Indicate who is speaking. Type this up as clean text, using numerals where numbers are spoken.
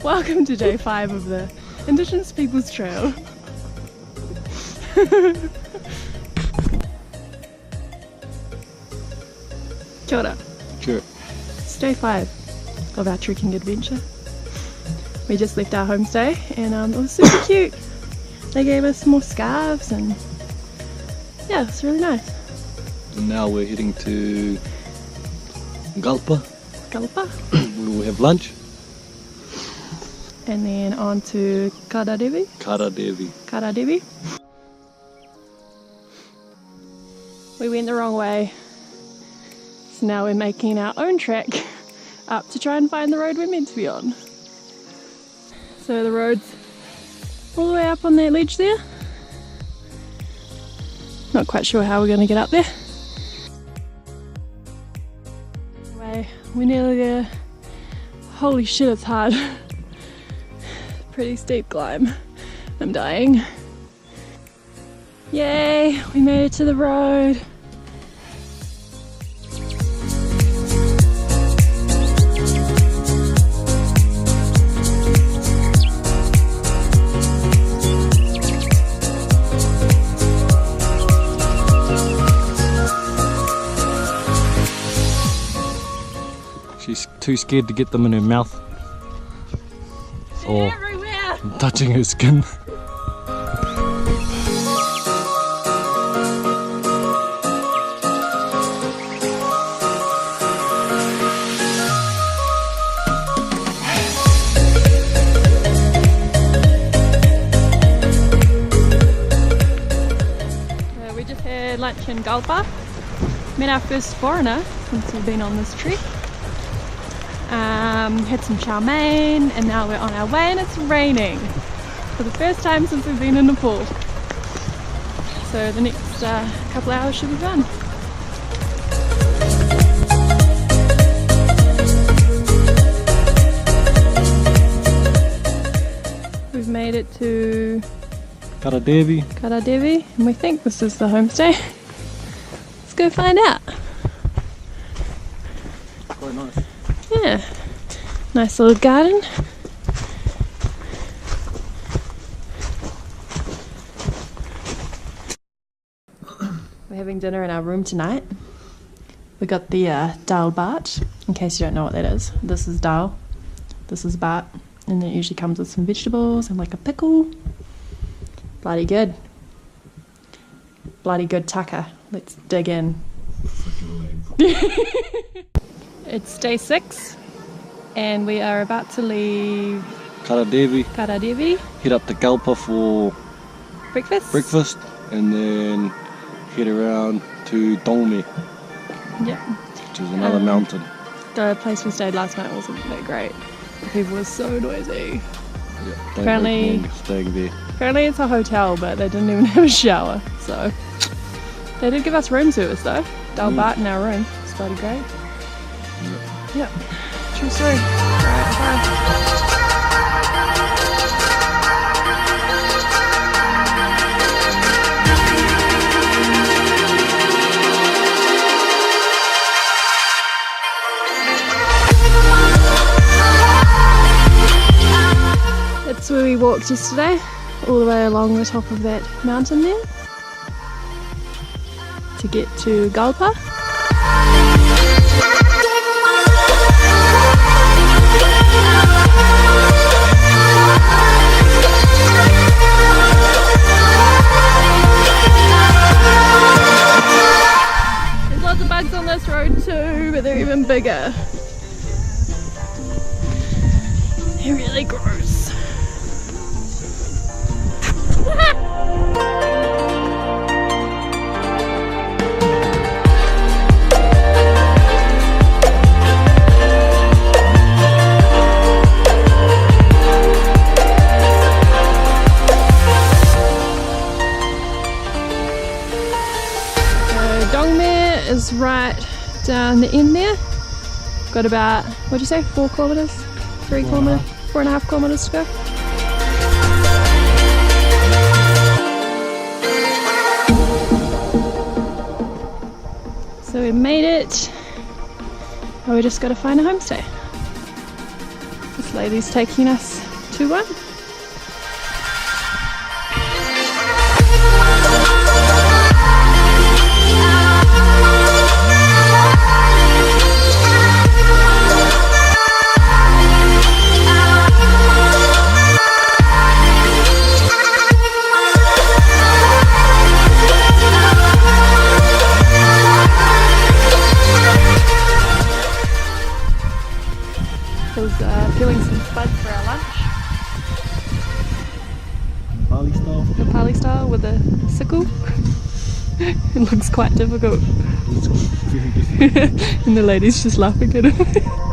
Speaker 1: Welcome to day 5 of the Indigenous Peoples Trail. Kia ora.
Speaker 2: Sure.
Speaker 1: It's day 5 of our trekking adventure. We just left our homestay and it was super cute. They gave us more scarves and yeah, it's really nice.
Speaker 2: And now we're heading to Galpa.
Speaker 1: Galpa.
Speaker 2: We'll have lunch.
Speaker 1: And then on to Karadevi.
Speaker 2: Karadevi.
Speaker 1: We went the wrong way. So now we're making our own track up to try and find the road we're meant to be on. So the road's all the way up on that ledge there. Not quite sure how we're going to get up there. Anyway, we're nearly there. Holy shit, it's hard. Pretty steep climb. I'm dying. Yay, we made it to the road.
Speaker 2: She's too scared to get them in her mouth or touching her skin.
Speaker 1: We just had lunch in Galpa. Met our first foreigner since we've been on this trek. Had some chow mein and now we're on our way and it's raining for the first time since we've been in Nepal. So the next couple hours should be fun. We've made it to
Speaker 2: Karadevi.
Speaker 1: and we think this is the homestay. Let's go find out.
Speaker 2: Quite nice.
Speaker 1: Yeah, nice little garden. We're having dinner in our room tonight. We got the dal bhat, in case you don't know what that is. This is dal, this is bhat, and it usually comes with some vegetables and like a pickle. Bloody good. Bloody good tucker. Let's dig in. It's day 6 and we are about to leave
Speaker 2: Karadevi. Head up to Galpa for breakfast and then head around to Dongme,
Speaker 1: Yeah.
Speaker 2: which is another mountain.
Speaker 1: The place we stayed last night wasn't that great. The people were so noisy.
Speaker 2: Yeah,
Speaker 1: Apparently-
Speaker 2: staying there.
Speaker 1: Apparently it's a hotel but they didn't even have a shower, so they did give us room service though. Dal bhat in our room. It's bloody great. Yep, true story. Alright, bye. That's where we walked yesterday, all the way along the top of that mountain there to get to Galpa. There's lots of bugs on this road too, but they're even bigger. They're really gross. Dongme is right down the end there. Got about, what'd you say, 4 kilometres? 3 kilometres? 4.5 kilometres to go. So we made it. Now we just got to find a homestay. This lady's taking us to one. Peeling some spuds for our lunch.
Speaker 2: Nepali style.
Speaker 1: Nepali style with a sickle. It looks quite difficult.
Speaker 2: It's very difficult.
Speaker 1: And the lady's just laughing at him.